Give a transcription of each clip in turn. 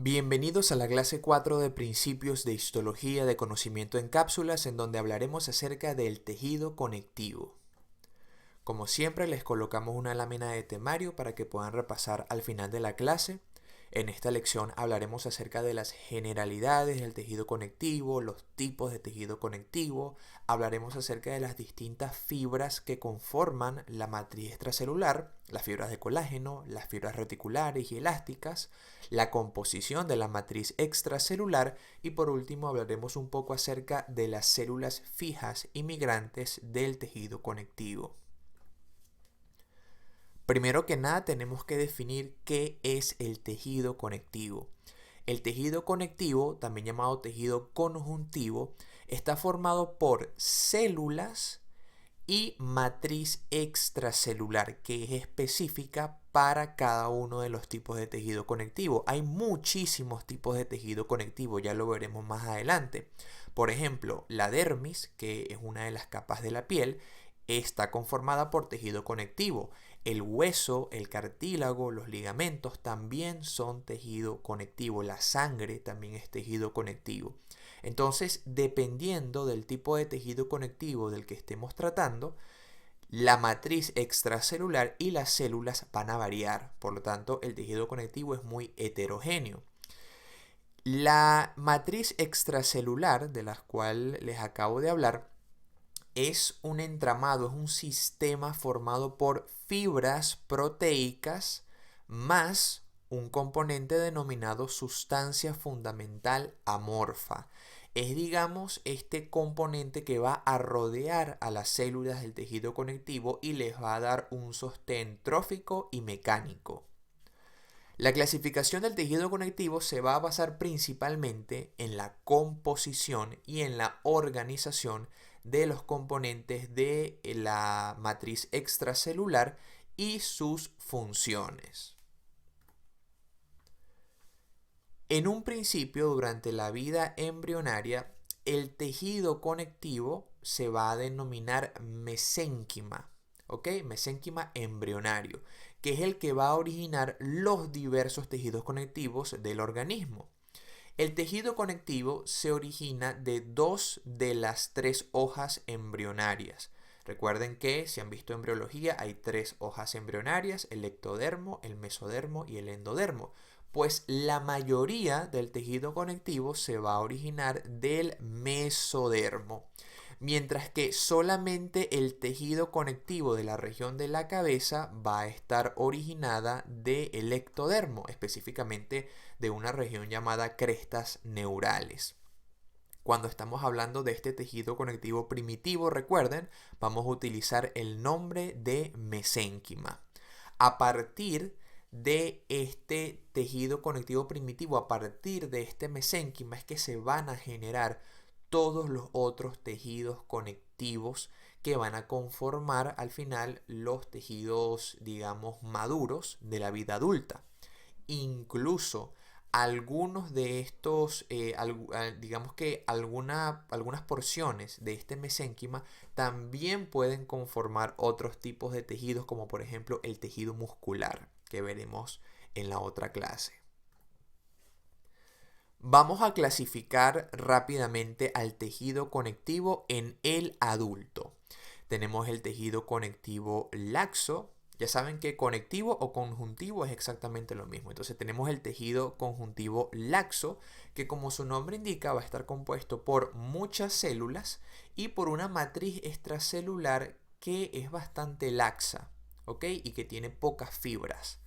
Bienvenidos a la clase 4 de Principios de Histología de Conocimiento en Cápsulas, en donde hablaremos acerca del tejido conectivo. Como siempre, les colocamos una lámina de temario para que puedan repasar al final de la clase. En esta lección hablaremos acerca de las generalidades del tejido conectivo, los tipos de tejido conectivo, hablaremos acerca de las distintas fibras que conforman la matriz extracelular, las fibras de colágeno, las fibras reticulares y elásticas, la composición de la matriz extracelular y por último hablaremos un poco acerca de las células fijas y migrantes del tejido conectivo. Primero que nada tenemos que definir qué es el tejido conectivo. El tejido conectivo, también llamado tejido conjuntivo, está formado por células y matriz extracelular, que es específica para cada uno de los tipos de tejido conectivo. Hay muchísimos tipos de tejido conectivo, ya lo veremos más adelante. Por ejemplo, la dermis, que es una de las capas de la piel, está conformada por tejido conectivo. El hueso, el cartílago, los ligamentos también son tejido conectivo. La sangre también es tejido conectivo. Entonces, dependiendo del tipo de tejido conectivo del que estemos tratando, la matriz extracelular y las células van a variar. Por lo tanto, el tejido conectivo es muy heterogéneo. La matriz extracelular, de la cual les acabo de hablar, es un entramado, es un sistema formado por fibras proteicas más un componente denominado sustancia fundamental amorfa. Es, digamos, este componente que va a rodear a las células del tejido conectivo y les va a dar un sostén trófico y mecánico. La clasificación del tejido conectivo se va a basar principalmente en la composición y en la organización de los componentes de la matriz extracelular y sus funciones. En un principio, durante la vida embrionaria, el tejido conectivo se va a denominar mesénquima, ¿ok? Mesénquima embrionario, que es el que va a originar los diversos tejidos conectivos del organismo. El tejido conectivo se origina de dos de las tres hojas embrionarias. Recuerden que, si han visto embriología, hay tres hojas embrionarias: el ectodermo, el mesodermo y el endodermo. Pues la mayoría del tejido conectivo se va a originar del mesodermo, mientras que solamente el tejido conectivo de la región de la cabeza va a estar originada del ectodermo, específicamente de una región llamada crestas neurales. Cuando estamos hablando de este tejido conectivo primitivo, recuerden, vamos a utilizar el nombre de mesénquima. A partir de este tejido conectivo primitivo, a partir de este mesénquima, es que se van a generar todos los otros tejidos conectivos que van a conformar al final los tejidos, digamos, maduros de la vida adulta. Incluso algunos de estos, digamos que algunas porciones de este mesénquima también pueden conformar otros tipos de tejidos, como por ejemplo el tejido muscular, que veremos en la otra clase. Vamos a clasificar rápidamente al tejido conectivo en el adulto. Tenemos el tejido conectivo laxo. Ya saben que conectivo o conjuntivo es exactamente lo mismo. Entonces tenemos el tejido conjuntivo laxo, que como su nombre indica va a estar compuesto por muchas células y por una matriz extracelular que es bastante laxa, ¿ok? Y que tiene pocas fibras.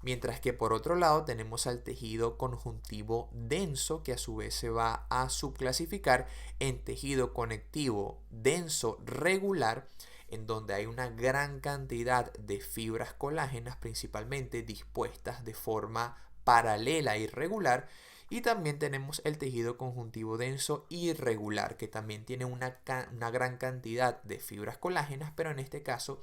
Mientras que por otro lado tenemos al tejido conjuntivo denso, que a su vez se va a subclasificar en tejido conectivo denso regular, en donde hay una gran cantidad de fibras colágenas, principalmente dispuestas de forma paralela y regular. Y también tenemos el tejido conjuntivo denso irregular, que también tiene una gran cantidad de fibras colágenas, pero en este caso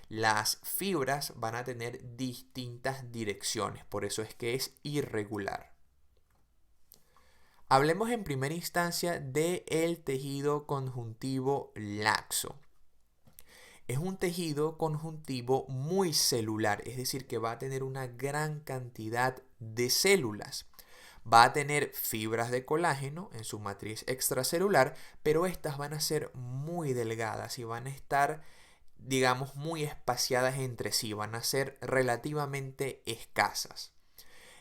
las fibras van a tener distintas direcciones, por eso es que es irregular. Hablemos en primera instancia del tejido conjuntivo laxo. Es un tejido conjuntivo muy celular, es decir, que va a tener una gran cantidad de células. Va a tener fibras de colágeno en su matriz extracelular, pero estas van a ser muy delgadas y van a estar, digamos, muy espaciadas entre sí, van a ser relativamente escasas.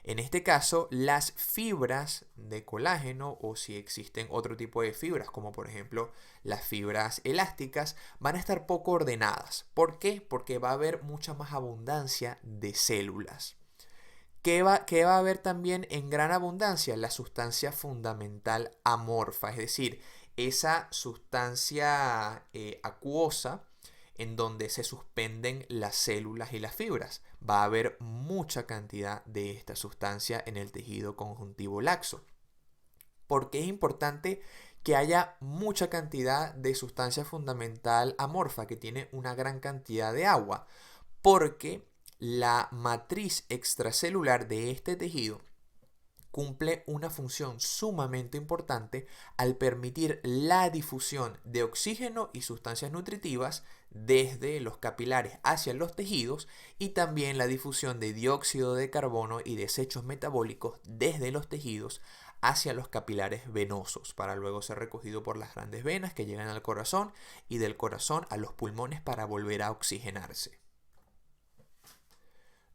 En este caso, las fibras de colágeno, o si existen otro tipo de fibras, como por ejemplo las fibras elásticas, van a estar poco ordenadas. ¿Por qué? Porque va a haber mucha más abundancia de células. ¿Qué va a haber también en gran abundancia? La sustancia fundamental amorfa, es decir, esa sustancia acuosa en donde se suspenden las células y las fibras. Va a haber mucha cantidad de esta sustancia en el tejido conjuntivo laxo. ¿Por qué es importante que haya mucha cantidad de sustancia fundamental amorfa que tiene una gran cantidad de agua? Porque la matriz extracelular de este tejido cumple una función sumamente importante al permitir la difusión de oxígeno y sustancias nutritivas desde los capilares hacia los tejidos y también la difusión de dióxido de carbono y desechos metabólicos desde los tejidos hacia los capilares venosos para luego ser recogido por las grandes venas que llegan al corazón y del corazón a los pulmones para volver a oxigenarse.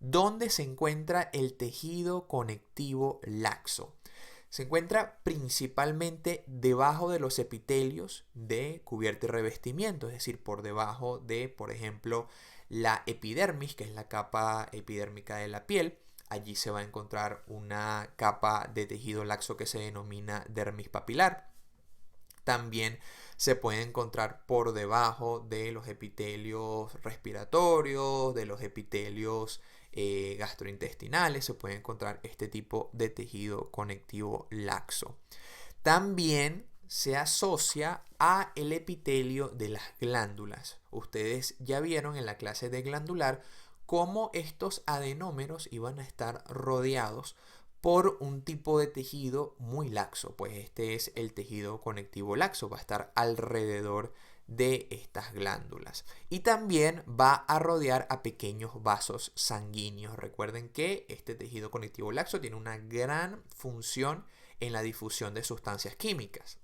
¿Dónde se encuentra el tejido conectivo laxo? Se encuentra principalmente debajo de los epitelios de cubierta y revestimiento, es decir, por debajo de, por ejemplo, la epidermis, que es la capa epidérmica de la piel. Allí se va a encontrar una capa de tejido laxo que se denomina dermis papilar. También se puede encontrar por debajo de los epitelios respiratorios, de los epitelios gastrointestinales, se puede encontrar este tipo de tejido conectivo laxo. También se asocia a el epitelio de las glándulas. Ustedes ya vieron en la clase de glandular cómo estos adenómeros iban a estar rodeados por un tipo de tejido muy laxo, pues este es el tejido conectivo laxo, va a estar alrededor de estas glándulas y también va a rodear a pequeños vasos sanguíneos. Recuerden que este tejido conectivo laxo tiene una gran función en la difusión de sustancias químicas.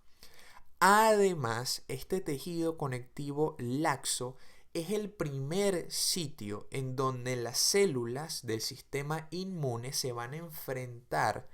Además, este tejido conectivo laxo es el primer sitio en donde las células del sistema inmune se van a enfrentar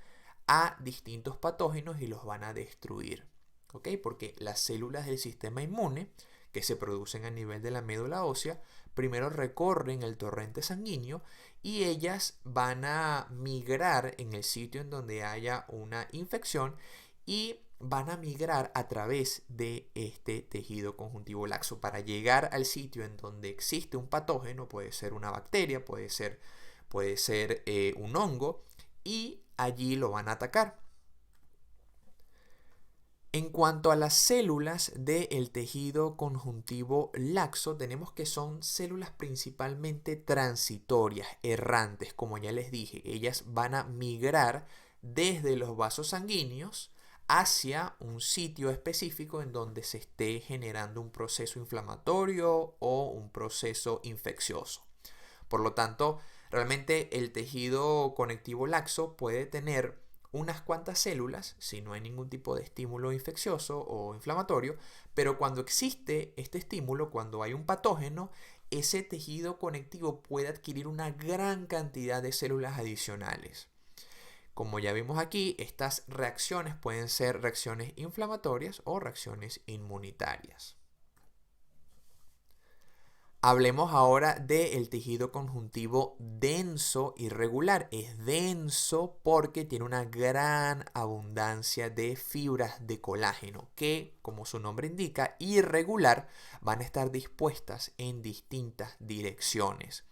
a distintos patógenos y los van a destruir. ¿Ok? Porque las células del sistema inmune que se producen a nivel de la médula ósea primero recorren el torrente sanguíneo y ellas van a migrar en el sitio en donde haya una infección y van a migrar a través de este tejido conjuntivo laxo para llegar al sitio en donde existe un patógeno, puede ser una bacteria, puede ser un hongo, y allí lo van a atacar. En cuanto a las células del tejido conjuntivo laxo, tenemos que son células principalmente transitorias, errantes, como ya les dije. Ellas van a migrar desde los vasos sanguíneos hacia un sitio específico en donde se esté generando un proceso inflamatorio o un proceso infeccioso. Por lo tanto, realmente el tejido conectivo laxo puede tener unas cuantas células si no hay ningún tipo de estímulo infeccioso o inflamatorio, pero cuando existe este estímulo, cuando hay un patógeno, ese tejido conectivo puede adquirir una gran cantidad de células adicionales. Como ya vimos aquí, estas reacciones pueden ser reacciones inflamatorias o reacciones inmunitarias. Hablemos ahora del tejido conjuntivo denso irregular. Es denso porque tiene una gran abundancia de fibras de colágeno que, como su nombre indica, irregular, van a estar dispuestas en distintas direcciones.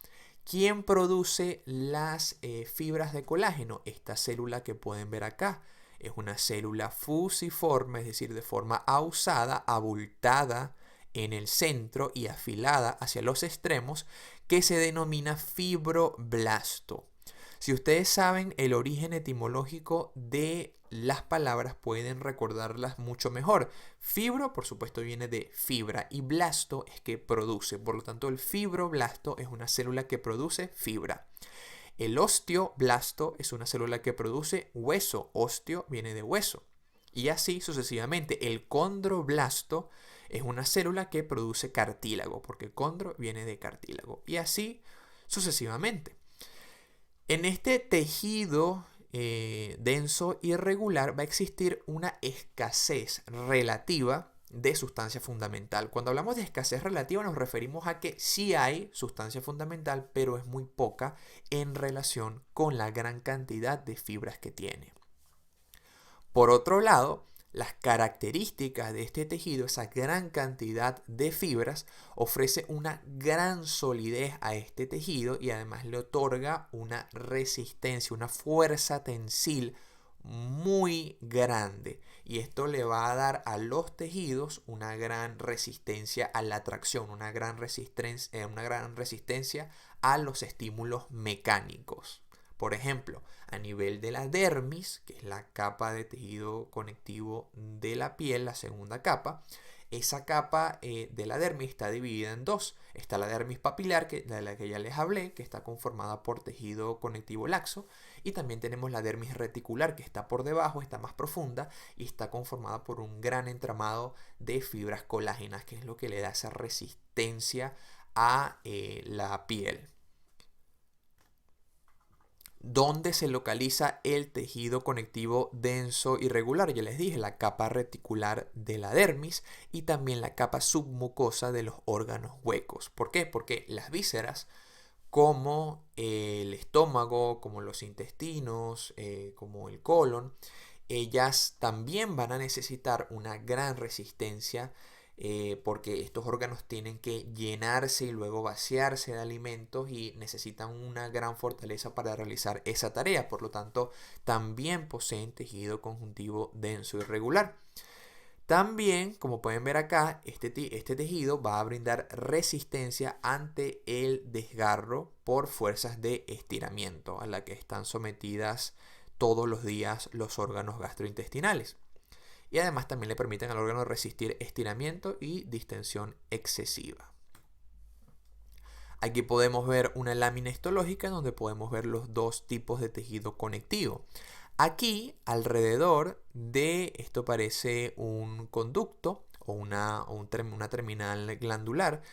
¿Quién produce las fibras de colágeno? Esta célula que pueden ver acá es una célula fusiforme, es decir, de forma ahusada, abultada en el centro y afilada hacia los extremos, que se denomina fibroblasto. Si ustedes saben el origen etimológico de las palabras, pueden recordarlas mucho mejor. Fibro, por supuesto, viene de fibra y blasto es que produce. Por lo tanto, el fibroblasto es una célula que produce fibra. El osteoblasto es una célula que produce hueso. Osteo viene de hueso. Y así sucesivamente. El condroblasto es una célula que produce cartílago, porque condro viene de cartílago. Y así sucesivamente. En este tejido denso irregular va a existir una escasez relativa de sustancia fundamental. Cuando hablamos de escasez relativa nos referimos a que sí hay sustancia fundamental, pero es muy poca en relación con la gran cantidad de fibras que tiene. Por otro lado, las características de este tejido, esa gran cantidad de fibras, ofrece una gran solidez a este tejido y además le otorga una resistencia, una fuerza tensil muy grande. Y esto le va a dar a los tejidos una gran resistencia a la tracción, una gran resistencia a los estímulos mecánicos. Por ejemplo, a nivel de la dermis, que es la capa de tejido conectivo de la piel, la segunda capa, esa capa de la dermis está dividida en dos. Está la dermis papilar, de la que ya les hablé, que está conformada por tejido conectivo laxo, y también tenemos la dermis reticular, que está por debajo, está más profunda y está conformada por un gran entramado de fibras colágenas, que es lo que le da esa resistencia a la piel. ¿Dónde se localiza el tejido conectivo denso irregular? Ya les dije, la capa reticular de la dermis y también la capa submucosa de los órganos huecos. ¿Por qué? Porque las vísceras, como el estómago, como los intestinos, como el colon, ellas también van a necesitar una gran resistencia porque estos órganos tienen que llenarse y luego vaciarse de alimentos y necesitan una gran fortaleza para realizar esa tarea. Por lo tanto, también poseen tejido conjuntivo denso y regular. También, como pueden ver acá, este tejido va a brindar resistencia ante el desgarro por fuerzas de estiramiento a la que están sometidas todos los días los órganos gastrointestinales. Y además también le permiten al órgano resistir estiramiento y distensión excesiva. Aquí podemos ver una lámina histológica donde podemos ver los dos tipos de tejido conectivo. Aquí, alrededor de esto parece un conducto o una terminal glandular.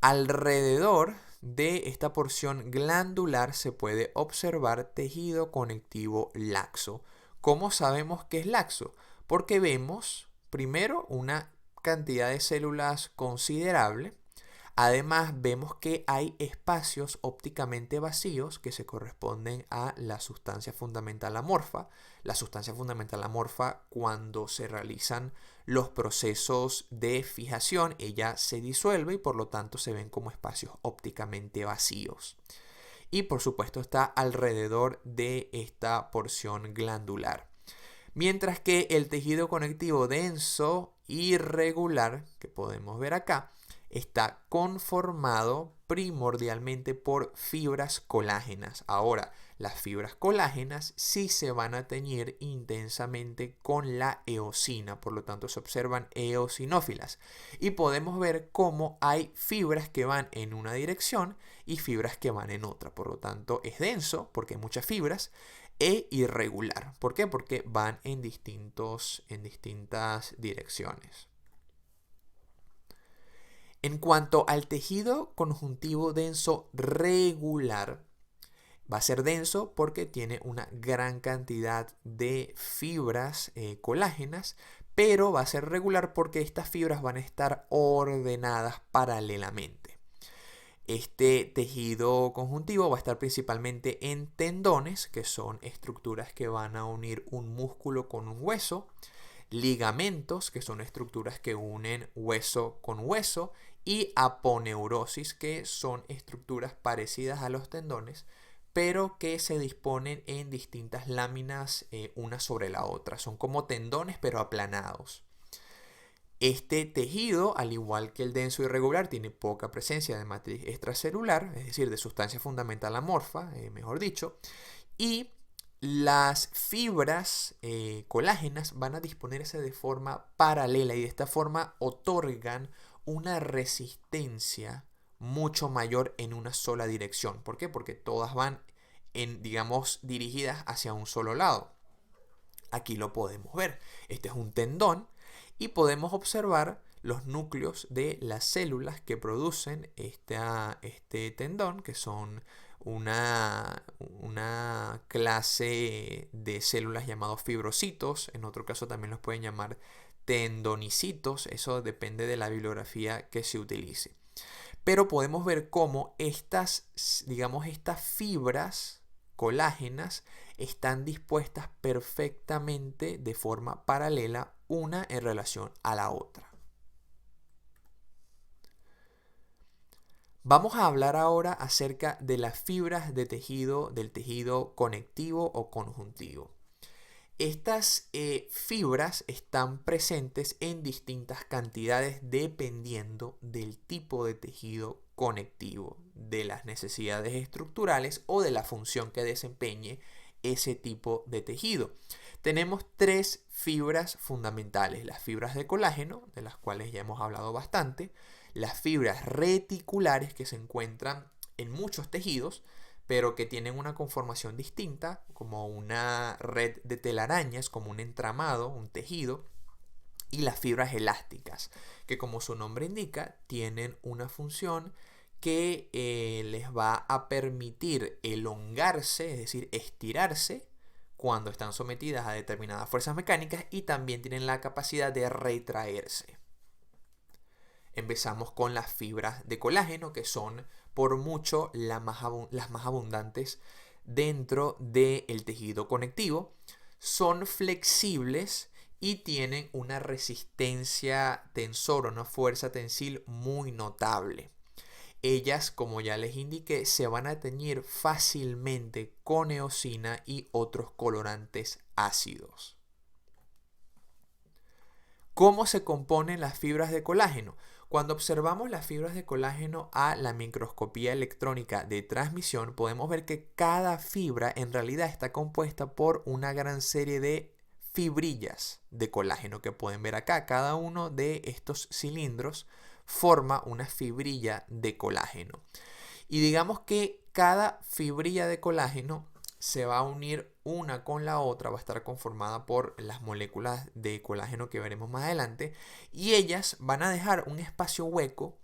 Alrededor de esta porción glandular se puede observar tejido conectivo laxo. ¿Cómo sabemos que es laxo? Porque vemos, primero, una cantidad de células considerable. Además, vemos que hay espacios ópticamente vacíos que se corresponden a la sustancia fundamental amorfa. La sustancia fundamental amorfa, cuando se realizan los procesos de fijación, ella se disuelve y por lo tanto se ven como espacios ópticamente vacíos. Y por supuesto está alrededor de esta porción glandular. Mientras que el tejido conectivo denso irregular, que podemos ver acá, está conformado primordialmente por fibras colágenas. Ahora, las fibras colágenas sí se van a teñir intensamente con la eosina, por lo tanto se observan eosinófilas. Y podemos ver cómo hay fibras que van en una dirección y fibras que van en otra. Por lo tanto, es denso porque hay muchas fibras e irregular. ¿Por qué? Porque van en distintas direcciones. En cuanto al tejido conjuntivo denso regular, va a ser denso porque tiene una gran cantidad de fibras colágenas, pero va a ser regular porque estas fibras van a estar ordenadas paralelamente. Este tejido conjuntivo va a estar principalmente en tendones, que son estructuras que van a unir un músculo con un hueso, ligamentos, que son estructuras que unen hueso con hueso, y aponeurosis, que son estructuras parecidas a los tendones, pero que se disponen en distintas láminas una sobre la otra. Son como tendones, pero aplanados. Este tejido, al igual que el denso irregular, tiene poca presencia de matriz extracelular, es decir, de sustancia fundamental amorfa, mejor dicho, y las fibras colágenas van a disponerse de forma paralela y de esta forma otorgan una resistencia mucho mayor en una sola dirección. ¿Por qué? Porque todas van digamos, dirigidas hacia un solo lado. Aquí lo podemos ver. Este es un tendón y podemos observar los núcleos de las células que producen este tendón, que son una clase de células llamados fibrocitos. En otro caso también los pueden llamar tendonicitos. Eso depende de la bibliografía que se utilice. Pero podemos ver cómo estas fibras colágenas están dispuestas perfectamente de forma paralela una en relación a la otra. Vamos a hablar ahora acerca de las fibras de tejido, del tejido conectivo o conjuntivo. Estas fibras están presentes en distintas cantidades dependiendo del tipo de tejido conectivo, de las necesidades estructurales o de la función que desempeñe ese tipo de tejido. Tenemos tres fibras fundamentales: las fibras de colágeno, de las cuales ya hemos hablado bastante, las fibras reticulares, que se encuentran en muchos tejidos, pero que tienen una conformación distinta, como una red de telarañas, como un entramado, un tejido, y las fibras elásticas, que como su nombre indica, tienen una función que les va a permitir elongarse, es decir, estirarse, cuando están sometidas a determinadas fuerzas mecánicas, y también tienen la capacidad de retraerse. Empezamos con las fibras de colágeno, que son por mucho las más abundantes dentro del tejido conectivo. Son flexibles y tienen una resistencia tensor, una fuerza tensil muy notable. Ellas, como ya les indiqué, se van a teñir fácilmente con eosina y otros colorantes ácidos. ¿Cómo se componen las fibras de colágeno? Cuando observamos las fibras de colágeno a la microscopía electrónica de transmisión, podemos ver que cada fibra en realidad está compuesta por una gran serie de fibrillas de colágeno que pueden ver acá. Cada uno de estos cilindros forma una fibrilla de colágeno. Y digamos que cada fibrilla de colágeno se va a unir una con la otra, va a estar conformada por las moléculas de colágeno que veremos más adelante, y ellas van a dejar un espacio hueco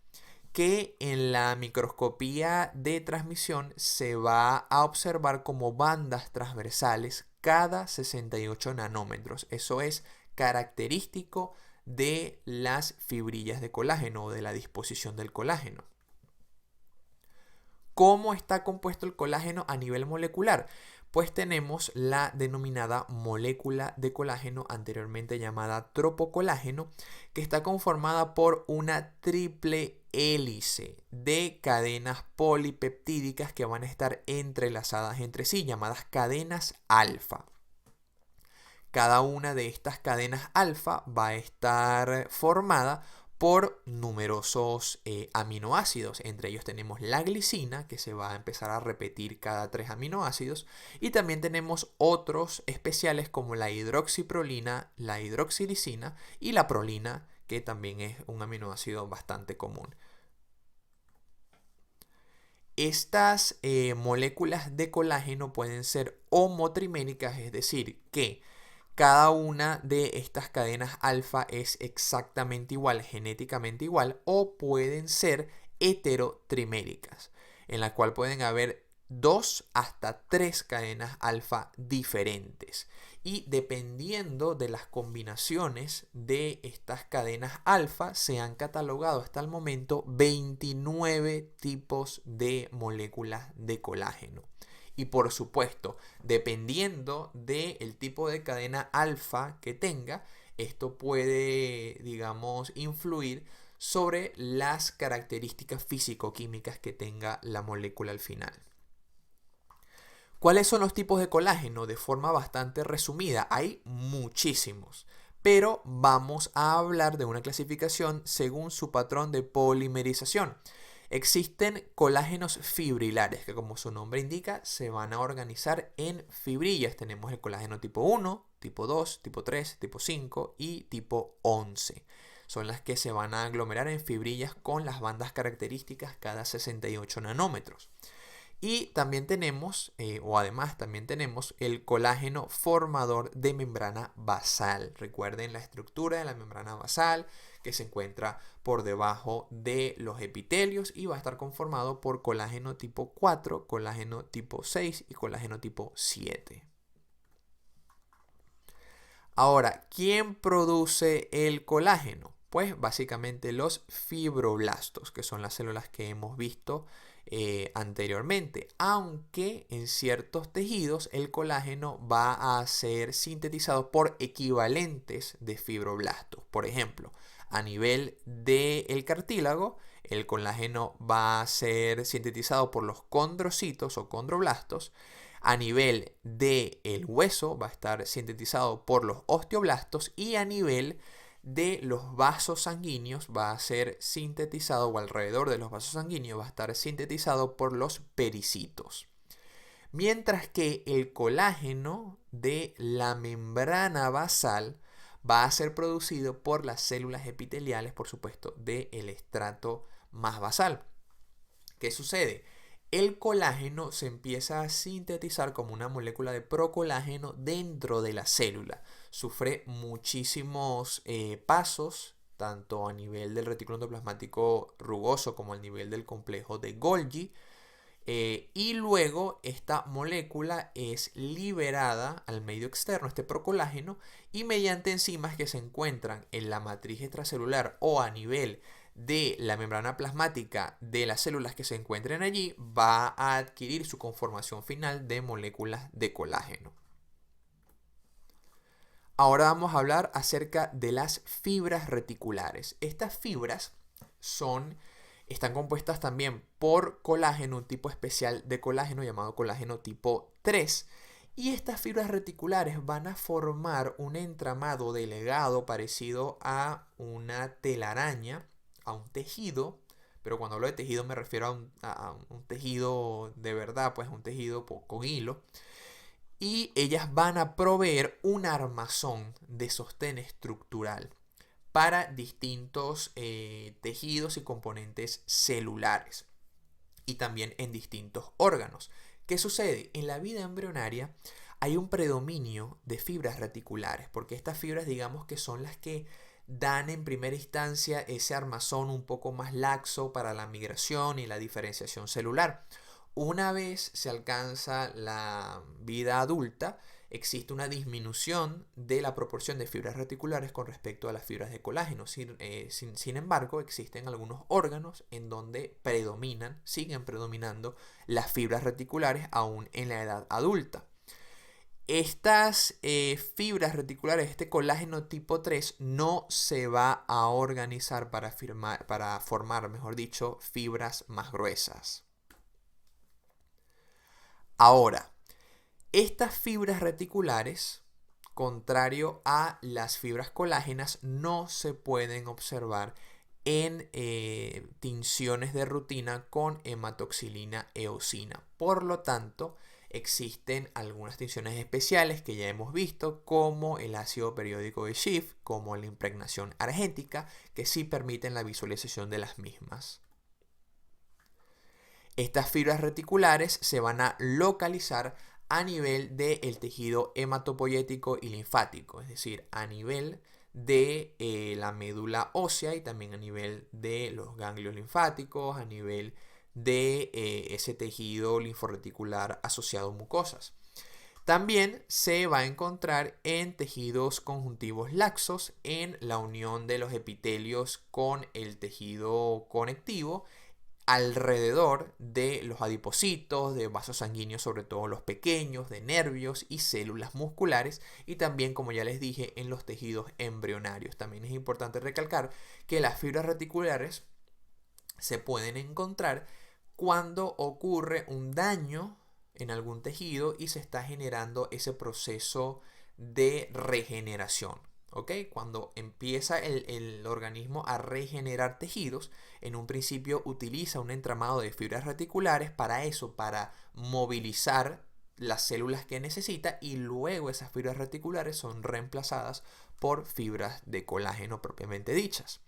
que en la microscopía de transmisión se va a observar como bandas transversales cada 68 nanómetros. Eso es característico de las fibrillas de colágeno o de la disposición del colágeno. ¿Cómo está compuesto el colágeno a nivel molecular? Pues tenemos la denominada molécula de colágeno, anteriormente llamada tropocolágeno, que está conformada por una triple hélice de cadenas polipeptídicas que van a estar entrelazadas entre sí, llamadas cadenas alfa. Cada una de estas cadenas alfa va a estar formada por numerosos aminoácidos. Entre ellos tenemos la glicina, que se va a empezar a repetir cada 3 aminoácidos, y también tenemos otros especiales como la hidroxiprolina, la hidroxilisina y la prolina, que también es un aminoácido bastante común. Estas moléculas de colágeno pueden ser homotriméricas, es decir, que cada una de estas cadenas alfa es exactamente igual, genéticamente igual, o pueden ser heterotriméricas, en la cual pueden haber 2 hasta 3 cadenas alfa diferentes. Y dependiendo de las combinaciones de estas cadenas alfa, se han catalogado hasta el momento 29 tipos de moléculas de colágeno. Y por supuesto, dependiendo del tipo de cadena alfa que tenga, esto puede, digamos, influir sobre las características físico-químicas que tenga la molécula al final. ¿Cuáles son los tipos de colágeno? De forma bastante resumida, hay muchísimos, pero vamos a hablar de una clasificación según su patrón de polimerización. Existen colágenos fibrilares que, como su nombre indica, se van a organizar en fibrillas. Tenemos el colágeno tipo 1, tipo 2, tipo 3, tipo 5 y tipo 11. Son las que se van a aglomerar en fibrillas con las bandas características cada 68 nanómetros. Y también tenemos, o además también tenemos el colágeno formador de membrana basal. Recuerden la estructura de la membrana basal que se encuentra por debajo de los epitelios y va a estar conformado por colágeno tipo 4, colágeno tipo 6 y colágeno tipo 7. Ahora, ¿quién produce el colágeno? Pues básicamente los fibroblastos, que son las células que hemos visto anteriormente, aunque en ciertos tejidos el colágeno va a ser sintetizado por equivalentes de fibroblastos. Por ejemplo, a nivel del cartílago, el colágeno va a ser sintetizado por los condrocitos o condroblastos. A nivel del hueso va a estar sintetizado por los osteoblastos y a nivel de los vasos sanguíneos va a ser sintetizado, o alrededor de los vasos sanguíneos va a estar sintetizado por los pericitos. Mientras que el colágeno de la membrana basal va a ser producido por las células epiteliales, por supuesto, del estrato más basal. ¿Qué sucede? El colágeno se empieza a sintetizar como una molécula de procolágeno dentro de la célula. Sufre muchísimos pasos, tanto a nivel del retículo endoplasmático rugoso como a nivel del complejo de Golgi. Y luego esta molécula es liberada al medio externo, este procolágeno, y mediante enzimas que se encuentran en la matriz extracelular o a nivel de la membrana plasmática de las células que se encuentren allí, va a adquirir su conformación final de moléculas de colágeno. Ahora vamos a hablar acerca de las fibras reticulares. Estas fibras están compuestas también por colágeno, un tipo especial de colágeno llamado colágeno tipo 3. Y estas fibras reticulares van a formar un entramado delgado parecido a una telaraña, a un tejido, pero cuando hablo de tejido me refiero a un tejido de verdad, pues un tejido con hilo. Y ellas van a proveer un armazón de sostén estructural para distintos tejidos y componentes celulares y también en distintos órganos. ¿Qué sucede? En la vida embrionaria hay un predominio de fibras reticulares, porque estas fibras, digamos que son las que dan en primera instancia ese armazón un poco más laxo para la migración y la diferenciación celular. Una vez se alcanza la vida adulta, existe una disminución de la proporción de fibras reticulares con respecto a las fibras de colágeno. Sin embargo, existen algunos órganos en donde siguen predominando las fibras reticulares aún en la edad adulta. Estas fibras reticulares, este colágeno tipo 3, no se va a organizar para formar, mejor dicho, fibras más gruesas. Ahora, estas fibras reticulares, contrario a las fibras colágenas, no se pueden observar en tinciones de rutina con hematoxilina eosina. Por lo tanto, existen algunas tinciones especiales que ya hemos visto, como el ácido periódico de Schiff, como la impregnación argéntica, que sí permiten la visualización de las mismas. Estas fibras reticulares se van a localizar a nivel del tejido hematopoyético y linfático, es decir, a nivel de la médula ósea y también a nivel de los ganglios linfáticos, a nivel de ese tejido linforeticular asociado a mucosas. También se va a encontrar en tejidos conjuntivos laxos, en la unión de los epitelios con el tejido conectivo, alrededor de los adipocitos, de vasos sanguíneos, sobre todo los pequeños, de nervios y células musculares, y también, como ya les dije, en los tejidos embrionarios. También es importante recalcar que las fibras reticulares se pueden encontrar cuando ocurre un daño en algún tejido y se está generando ese proceso de regeneración. ¿Okay? Cuando empieza el organismo a regenerar tejidos, en un principio utiliza un entramado de fibras reticulares para eso, para movilizar las células que necesita, y luego esas fibras reticulares son reemplazadas por fibras de colágeno propiamente dichas.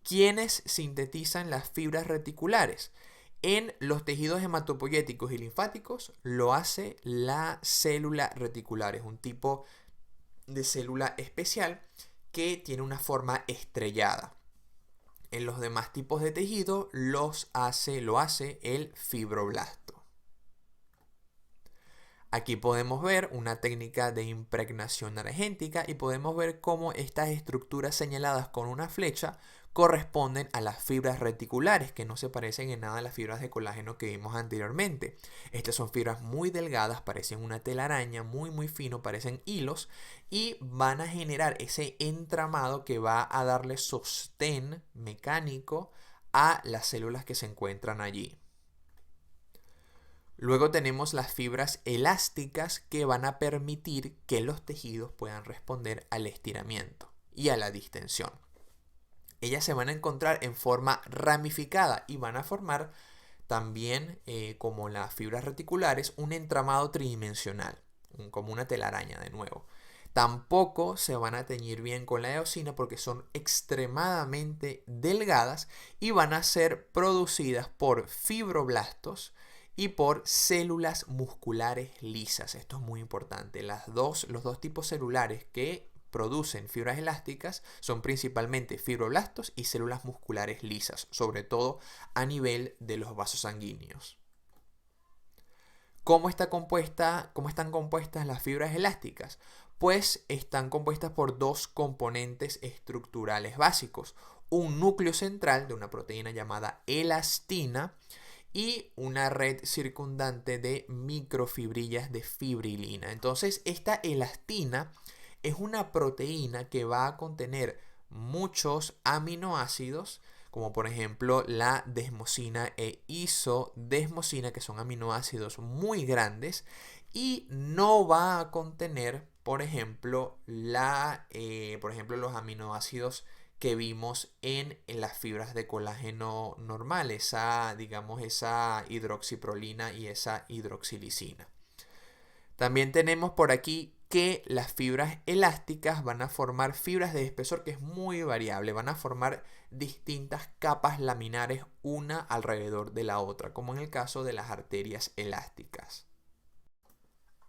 ¿Quiénes sintetizan las fibras reticulares? En los tejidos hematopoyéticos y linfáticos lo hace la célula reticular. Es un tipo de célula especial que tiene una forma estrellada. En los demás tipos de tejido lo hace el fibroblasto. Aquí podemos ver una técnica de impregnación argéntica y podemos ver cómo estas estructuras señaladas con una flecha corresponden a las fibras reticulares, que no se parecen en nada a las fibras de colágeno que vimos anteriormente. Estas son fibras muy delgadas, parecen una telaraña, muy fino, parecen hilos, y van a generar ese entramado que va a darle sostén mecánico a las células que se encuentran allí. Luego tenemos las fibras elásticas que van a permitir que los tejidos puedan responder al estiramiento y a la distensión. Ellas se van a encontrar en forma ramificada y van a formar también, como las fibras reticulares, un entramado tridimensional, como una telaraña de nuevo. Tampoco se van a teñir bien con la eosina porque son extremadamente delgadas y van a ser producidas por fibroblastos y por células musculares lisas. Esto es muy importante. Los dos tipos celulares que producen fibras elásticas son principalmente fibroblastos y células musculares lisas, sobre todo a nivel de los vasos sanguíneos. ¿Cómo están compuestas las fibras elásticas? Pues están compuestas por dos componentes estructurales básicos: un núcleo central de una proteína llamada elastina y una red circundante de microfibrillas de fibrilina. Entonces, esta elastina es una proteína que va a contener muchos aminoácidos, como por ejemplo la desmosina e isodesmosina, que son aminoácidos muy grandes, y no va a contener, por ejemplo, los aminoácidos que vimos en las fibras de colágeno normal, esa hidroxiprolina y esa hidroxilisina. También tenemos por aquí que las fibras elásticas van a formar fibras de espesor que es muy variable, van a formar distintas capas laminares una alrededor de la otra, como en el caso de las arterias elásticas.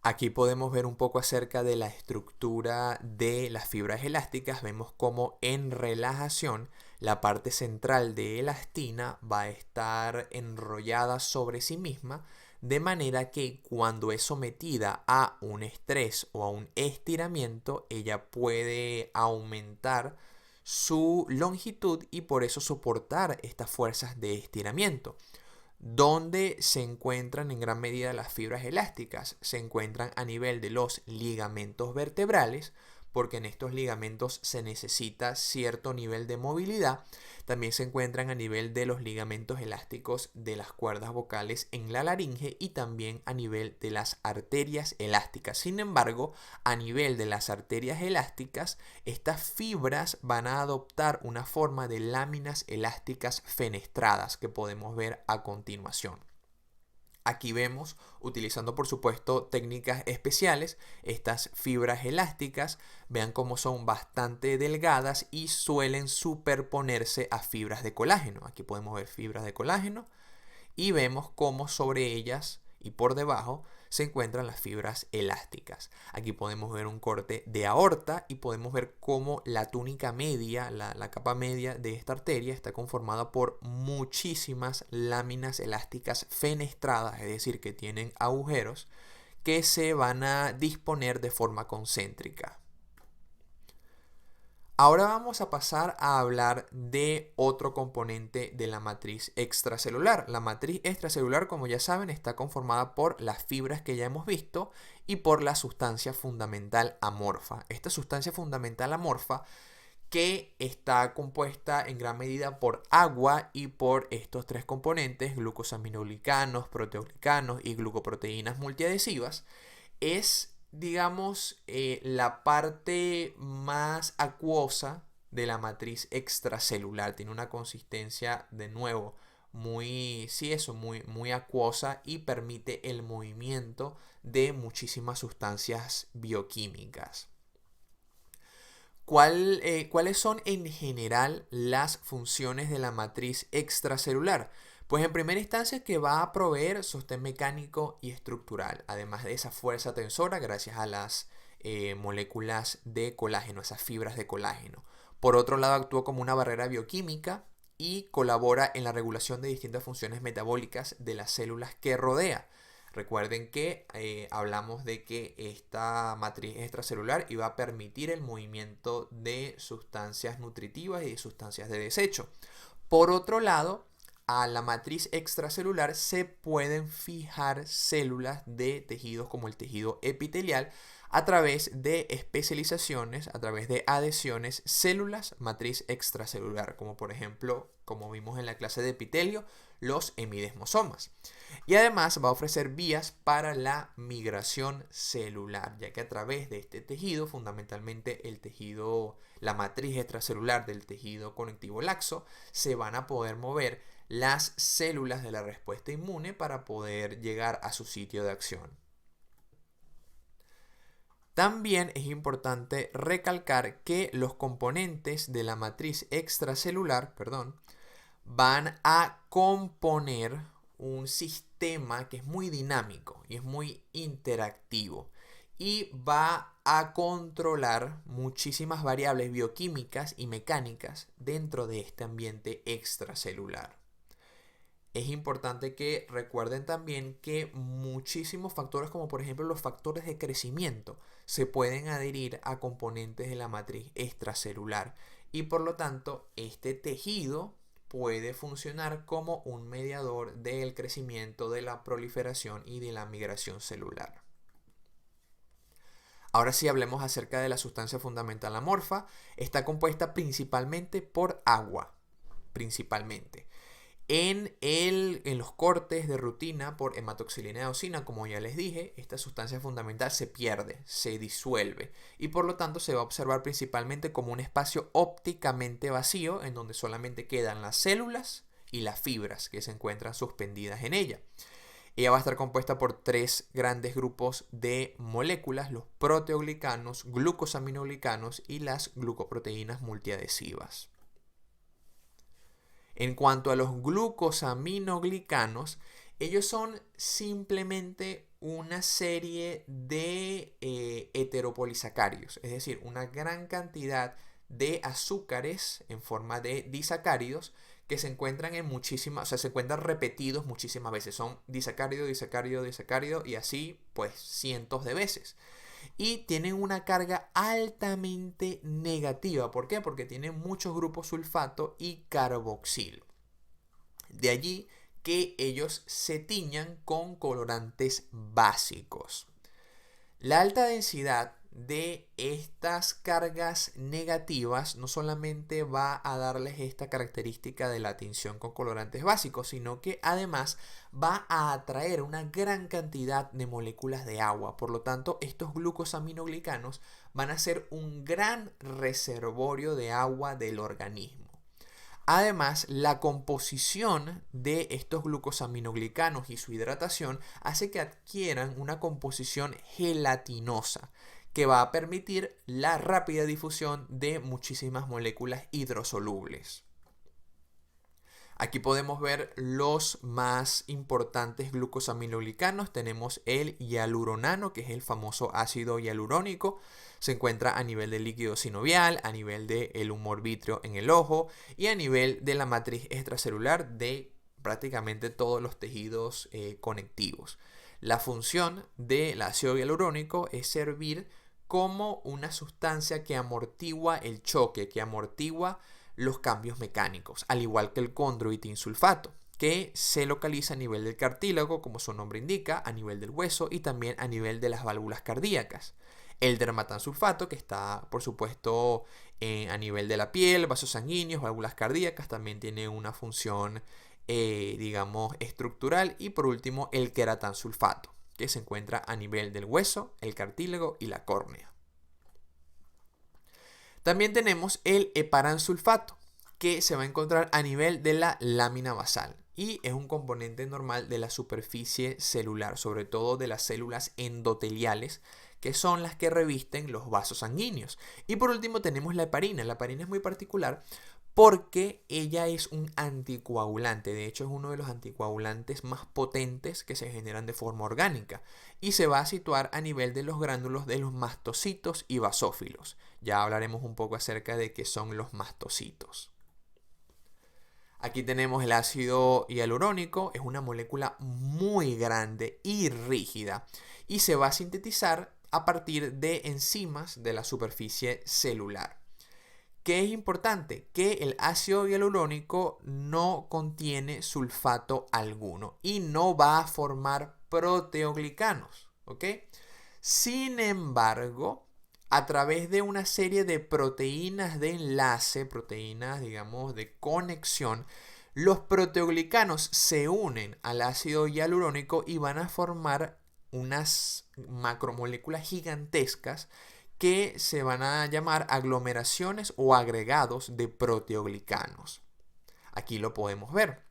Aquí podemos ver un poco acerca de la estructura de las fibras elásticas. Vemos cómo en relajación la parte central de elastina va a estar enrollada sobre sí misma, de manera que cuando es sometida a un estrés o a un estiramiento, ella puede aumentar su longitud y por eso soportar estas fuerzas de estiramiento. ¿Dónde se encuentran en gran medida las fibras elásticas? Se encuentran a nivel de los ligamentos vertebrales, porque en estos ligamentos se necesita cierto nivel de movilidad. También se encuentran a nivel de los ligamentos elásticos de las cuerdas vocales en la laringe y también a nivel de las arterias elásticas. Sin embargo, a nivel de las arterias elásticas, estas fibras van a adoptar una forma de láminas elásticas fenestradas que podemos ver a continuación. Aquí vemos, utilizando por supuesto técnicas especiales, estas fibras elásticas. Vean cómo son bastante delgadas y suelen superponerse a fibras de colágeno. Aquí podemos ver fibras de colágeno y vemos cómo sobre ellas y por debajo se encuentran las fibras elásticas. Aquí podemos ver un corte de aorta y podemos ver cómo la túnica media, la capa media de esta arteria está conformada por muchísimas láminas elásticas fenestradas, es decir, que tienen agujeros que se van a disponer de forma concéntrica. Ahora vamos a pasar a hablar de otro componente de la matriz extracelular. La matriz extracelular, como ya saben, está conformada por las fibras que ya hemos visto y por la sustancia fundamental amorfa. Esta sustancia fundamental amorfa que está compuesta en gran medida por agua y por estos tres componentes, glucosaminoglicanos, proteoglicanos y glucoproteínas multiadhesivas, es, digamos, la parte más acuosa de la matriz extracelular. Tiene una consistencia, de nuevo, muy acuosa y permite el movimiento de muchísimas sustancias bioquímicas. ¿Cuáles son en general las funciones de la matriz extracelular? Pues en primera instancia que va a proveer sostén mecánico y estructural, además de esa fuerza tensora gracias a las moléculas de colágeno, esas fibras de colágeno. Por otro lado, actúa como una barrera bioquímica y colabora en la regulación de distintas funciones metabólicas de las células que rodea. Recuerden que hablamos de que esta matriz extracelular iba a permitir el movimiento de sustancias nutritivas y de sustancias de desecho. Por otro lado, a la matriz extracelular se pueden fijar células de tejidos como el tejido epitelial a través de especializaciones, a través de adhesiones, células matriz extracelular, como por ejemplo, como vimos en la clase de epitelio, los hemidesmosomas. Y además va a ofrecer vías para la migración celular, ya que a través de este tejido, fundamentalmente el tejido, la matriz extracelular del tejido conectivo laxo, se van a poder mover las células de la respuesta inmune para poder llegar a su sitio de acción. También es importante recalcar que los componentes de la matriz extracelular, van a componer un sistema que es muy dinámico y es muy interactivo y va a controlar muchísimas variables bioquímicas y mecánicas dentro de este ambiente extracelular. Es importante que recuerden también que muchísimos factores, como por ejemplo los factores de crecimiento, se pueden adherir a componentes de la matriz extracelular y por lo tanto este tejido puede funcionar como un mediador del crecimiento, de la proliferación y de la migración celular. Ahora sí hablemos acerca de la sustancia fundamental amorfa. Está compuesta principalmente por agua, principalmente. En los cortes de rutina por hematoxilina eosina, como ya les dije, esta sustancia fundamental se pierde, se disuelve y por lo tanto se va a observar principalmente como un espacio ópticamente vacío en donde solamente quedan las células y las fibras que se encuentran suspendidas en ella. Ella va a estar compuesta por tres grandes grupos de moléculas, los proteoglicanos, glucosaminoglicanos y las glucoproteínas multiadhesivas. En cuanto a los glucosaminoglicanos, ellos son simplemente una serie de heteropolisacáridos, es decir, una gran cantidad de azúcares en forma de disacáridos que se encuentran en muchísimas, o sea, se encuentran repetidos muchísimas veces. Son disacárido, disacárido, disacárido y así pues cientos de veces. Y tienen una carga altamente negativa. ¿Por qué? Porque tienen muchos grupos sulfato y carboxilo. De allí que ellos se tiñan con colorantes básicos. La alta densidad de estas cargas negativas no solamente va a darles esta característica de la tinción con colorantes básicos, sino que además va a atraer una gran cantidad de moléculas de agua. Por lo tanto, estos glucosaminoglicanos van a ser un gran reservorio de agua del organismo. Además, la composición de estos glucosaminoglicanos y su hidratación hace que adquieran una composición gelatinosa que va a permitir la rápida difusión de muchísimas moléculas hidrosolubles. Aquí podemos ver los más importantes glucosaminoglicanos. Tenemos el hialuronano, que es el famoso ácido hialurónico. Se encuentra a nivel del líquido sinovial, a nivel del humor vítreo en el ojo y a nivel de la matriz extracelular de prácticamente todos los tejidos conectivos. La función del ácido hialurónico es servir como una sustancia que amortigua el choque, que amortigua los cambios mecánicos, al igual que el condroitinsulfato, que se localiza a nivel del cartílago, como su nombre indica, a nivel del hueso y también a nivel de las válvulas cardíacas. El dermatansulfato, que está, por supuesto, a nivel de la piel, vasos sanguíneos, válvulas cardíacas, también tiene una función, digamos, estructural. Y por último, el queratansulfato, que se encuentra a nivel del hueso, el cartílago y la córnea. También tenemos el heparansulfato, que se va a encontrar a nivel de la lámina basal. y es un componente normal de la superficie celular, sobre todo de las células endoteliales, que son las que revisten los vasos sanguíneos. Y por último tenemos la heparina. La heparina es muy particular porque ella es un anticoagulante. De hecho, es uno de los anticoagulantes más potentes que se generan de forma orgánica y se va a situar a nivel de los gránulos de los mastocitos y basófilos. Ya hablaremos un poco acerca de qué son los mastocitos. Aquí tenemos el ácido hialurónico. Es una molécula muy grande y rígida y se va a sintetizar a partir de enzimas de la superficie celular. ¿Qué es importante? Que el ácido hialurónico no contiene sulfato alguno y no va a formar proteoglicanos, ¿ok? Sin embargo, a través de una serie de proteínas de enlace, proteínas, digamos, de conexión, los proteoglicanos se unen al ácido hialurónico y van a formar unas macromoléculas gigantescas que se van a llamar aglomeraciones o agregados de proteoglicanos. Aquí lo podemos ver.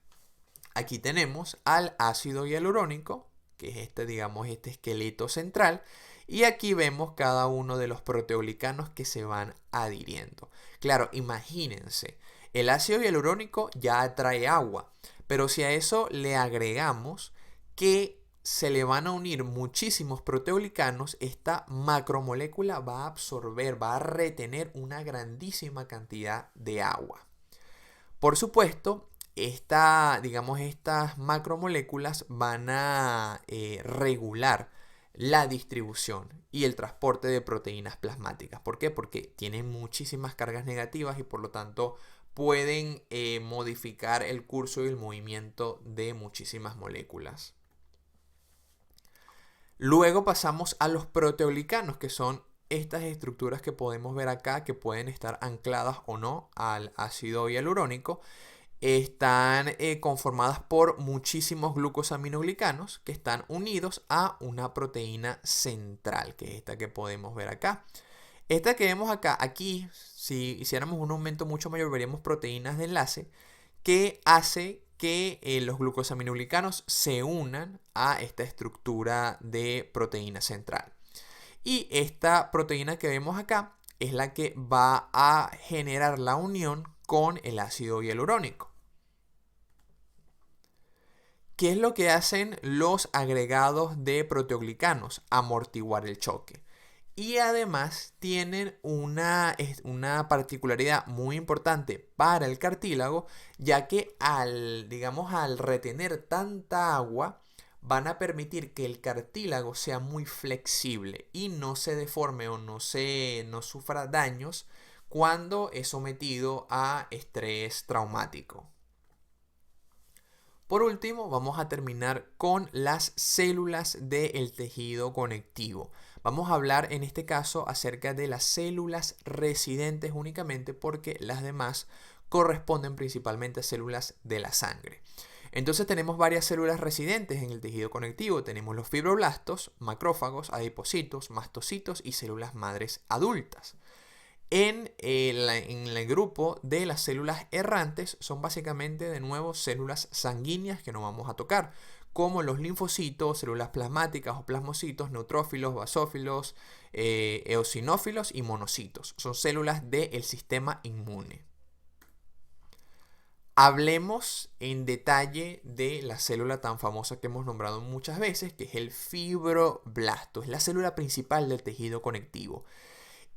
Aquí tenemos al ácido hialurónico, que es este esqueleto central, y aquí vemos cada uno de los proteoglicanos que se van adhiriendo. Claro, imagínense, el ácido hialurónico ya atrae agua, pero si a eso le agregamos que se le van a unir muchísimos proteoglicanos, esta macromolécula va a absorber, va a retener una grandísima cantidad de agua. Por supuesto, estas macromoléculas van a regular la distribución y el transporte de proteínas plasmáticas. ¿Por qué? Porque tienen muchísimas cargas negativas y por lo tanto pueden modificar el curso y el movimiento de muchísimas moléculas. Luego pasamos a los proteoglicanos, que son estas estructuras que podemos ver acá, que pueden estar ancladas o no al ácido hialurónico. Están conformadas por muchísimos glucosaminoglicanos que están unidos a una proteína central, que es esta que podemos ver acá. Esta que vemos acá, aquí, si hiciéramos un aumento mucho mayor, veríamos proteínas de enlace que hace que los glucosaminoglicanos se unan a esta estructura de proteína central. Y esta proteína que vemos acá es la que va a generar la unión con el ácido hialurónico. ¿Qué es lo que hacen los agregados de proteoglicanos? Amortiguar el choque. Y además tienen una particularidad muy importante para el cartílago, ya que al retener tanta agua, van a permitir que el cartílago sea muy flexible y no se deforme o no sufra daños cuando es sometido a estrés traumático. Por último, vamos a terminar con las células del tejido conectivo. Vamos a hablar en este caso acerca de las células residentes únicamente porque las demás corresponden principalmente a células de la sangre. Entonces tenemos varias células residentes en el tejido conectivo. Tenemos los fibroblastos, macrófagos, adipocitos, mastocitos y células madres adultas. En el grupo de las células errantes son básicamente de nuevo células sanguíneas que no vamos a tocar, como los linfocitos, células plasmáticas o plasmocitos, neutrófilos, basófilos, eosinófilos y monocitos. Son células del sistema inmune. Hablemos en detalle de la célula tan famosa que hemos nombrado muchas veces, que es el fibroblasto. Es la célula principal del tejido conectivo.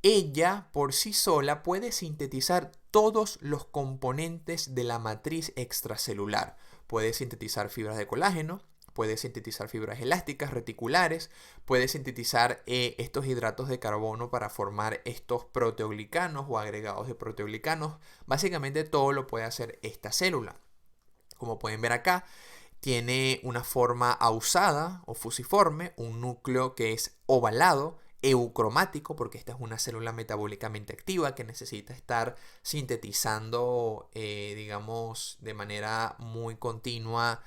Ella por sí sola puede sintetizar todos los componentes de la matriz extracelular. Puede sintetizar fibras de colágeno, puede sintetizar fibras elásticas reticulares, puede sintetizar estos hidratos de carbono para formar estos proteoglicanos o agregados de proteoglicanos. Básicamente todo lo puede hacer esta célula. Como pueden ver acá, tiene una forma ausada o fusiforme, un núcleo que es ovalado, eucromático, porque esta es una célula metabólicamente activa que necesita estar sintetizando, de manera muy continua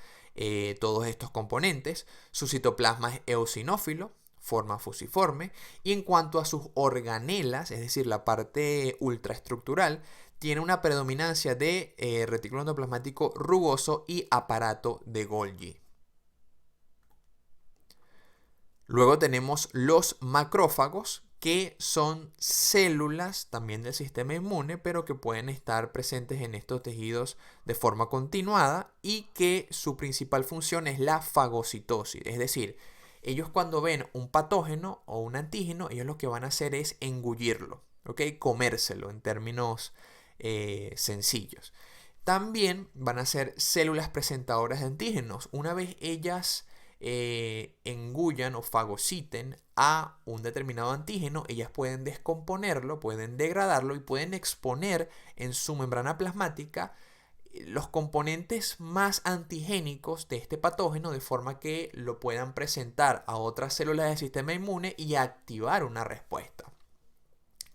todos estos componentes. Su citoplasma es eosinófilo, forma fusiforme, y en cuanto a sus organelas, es decir, la parte ultraestructural, tiene una predominancia de retículo endoplasmático rugoso y aparato de Golgi. Luego tenemos los macrófagos, que son células también del sistema inmune, pero que pueden estar presentes en estos tejidos de forma continuada y que su principal función es la fagocitosis. Es decir, ellos cuando ven un patógeno o un antígeno, ellos lo que van a hacer es engullirlo, ¿ok? Comérselo en términos sencillos. También van a ser células presentadoras de antígenos. Una vez ellas engullan o fagociten a un determinado antígeno, ellas pueden descomponerlo, pueden degradarlo y pueden exponer en su membrana plasmática los componentes más antigénicos de este patógeno, de forma que lo puedan presentar a otras células del sistema inmune y activar una respuesta.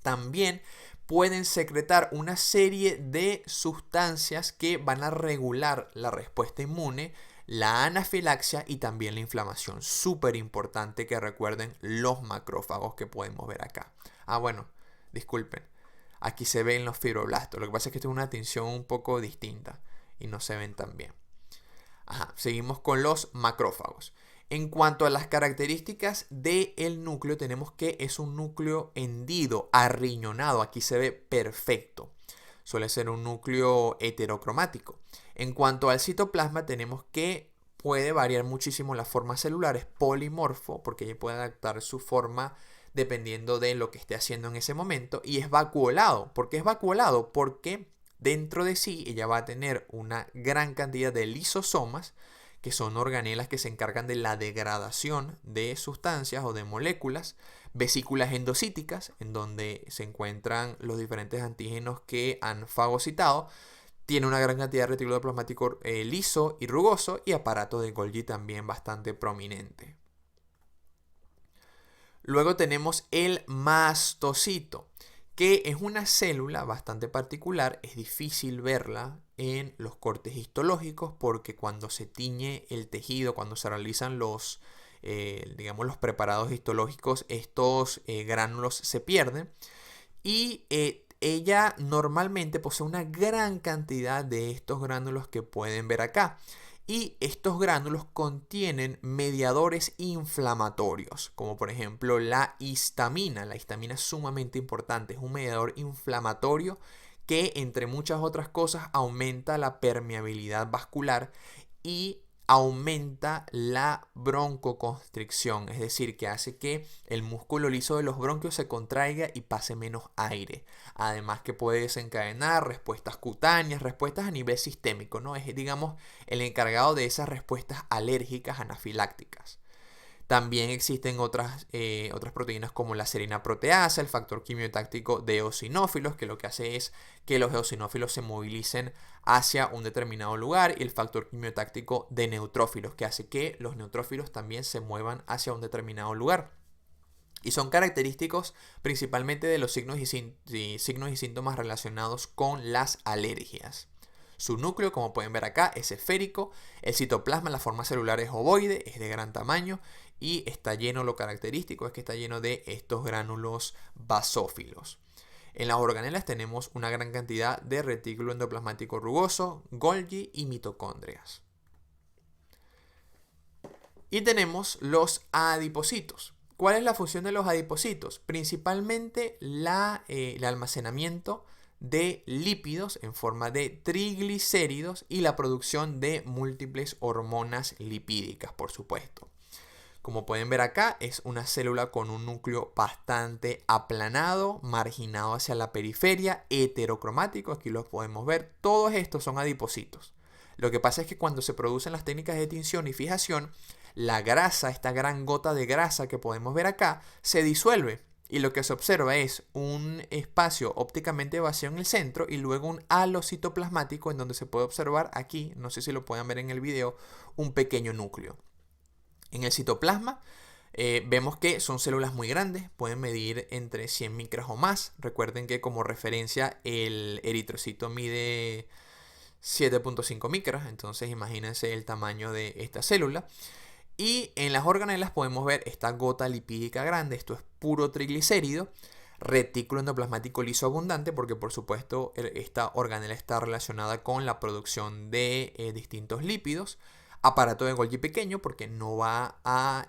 También pueden secretar una serie de sustancias que van a regular la respuesta inmune, la anafilaxia y también la inflamación. Súper importante que recuerden los macrófagos que podemos ver acá. Bueno, disculpen. Aquí se ven los fibroblastos. Lo que pasa es que esto es una tinción un poco distinta y no se ven tan bien. Seguimos con los macrófagos. En cuanto a las características del núcleo, tenemos que es un núcleo hendido, arriñonado. Aquí se ve perfecto. Suele ser un núcleo heterocromático. En cuanto al citoplasma, tenemos que puede variar muchísimo las formas celulares, polimorfo, porque puede adaptar su forma dependiendo de lo que esté haciendo en ese momento, y es vacuolado. ¿Por qué es vacuolado? Porque dentro de sí ella va a tener una gran cantidad de lisosomas, que son organelas que se encargan de la degradación de sustancias o de moléculas, vesículas endocíticas, en donde se encuentran los diferentes antígenos que han fagocitado. Tiene una gran cantidad de retículo plasmático liso y rugoso, y aparato de Golgi también bastante prominente. Luego tenemos el mastocito, que es una célula bastante particular. Es difícil verla en los cortes histológicos porque cuando se tiñe el tejido, cuando se realizan los preparados histológicos, estos gránulos se pierden, y ella normalmente posee una gran cantidad de estos gránulos que pueden ver acá. Y estos gránulos contienen mediadores inflamatorios, como por ejemplo la histamina. La histamina es sumamente importante, es un mediador inflamatorio que, entre muchas otras cosas, aumenta la permeabilidad vascular y aumenta la broncoconstricción, es decir, que hace que el músculo liso de los bronquios se contraiga y pase menos aire. Además que puede desencadenar respuestas cutáneas, respuestas a nivel sistémico, ¿no? Es, digamos, el encargado de esas respuestas alérgicas anafilácticas. También existen otras proteínas como la serina proteasa, el factor quimiotáctico de eosinófilos, que lo que hace es que los eosinófilos se movilicen hacia un determinado lugar, y el factor quimiotáctico de neutrófilos, que hace que los neutrófilos también se muevan hacia un determinado lugar. Y son característicos principalmente de los signos y síntomas relacionados con las alergias. Su núcleo, como pueden ver acá, es esférico. El citoplasma, la forma celular es ovoide, es de gran tamaño y está lleno, lo característico es que está lleno de estos gránulos basófilos. En las organelas tenemos una gran cantidad de retículo endoplasmático rugoso, Golgi y mitocondrias. Y tenemos los adipocitos. ¿Cuál es la función de los adipocitos? Principalmente el almacenamiento de lípidos en forma de triglicéridos y la producción de múltiples hormonas lipídicas, por supuesto. Como pueden ver acá, es una célula con un núcleo bastante aplanado, marginado hacia la periferia, heterocromático, aquí los podemos ver. Todos estos son adipocitos. Lo que pasa es que cuando se producen las técnicas de tinción y fijación, la grasa, esta gran gota de grasa que podemos ver acá, se disuelve. Y lo que se observa es un espacio ópticamente vacío en el centro y luego un halo citoplasmático en donde se puede observar aquí, no sé si lo pueden ver en el video, un pequeño núcleo. En el citoplasma vemos que son células muy grandes, pueden medir entre 100 micras o más. Recuerden que como referencia el eritrocito mide 7.5 micras, entonces imagínense el tamaño de esta célula. Y en las organelas podemos ver esta gota lipídica grande, esto es puro triglicérido. retículo endoplasmático liso abundante, porque por supuesto esta organela está relacionada con la producción de distintos lípidos. Aparato de Golgi pequeño, porque no va a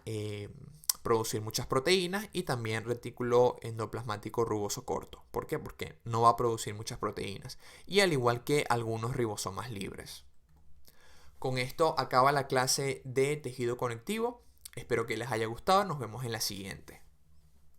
producir muchas proteínas, y también retículo endoplasmático rugoso corto. ¿Por qué? Porque no va a producir muchas proteínas, y al igual que algunos ribosomas libres. Con esto acaba la clase de tejido conectivo. Espero que les haya gustado. Nos vemos en la siguiente.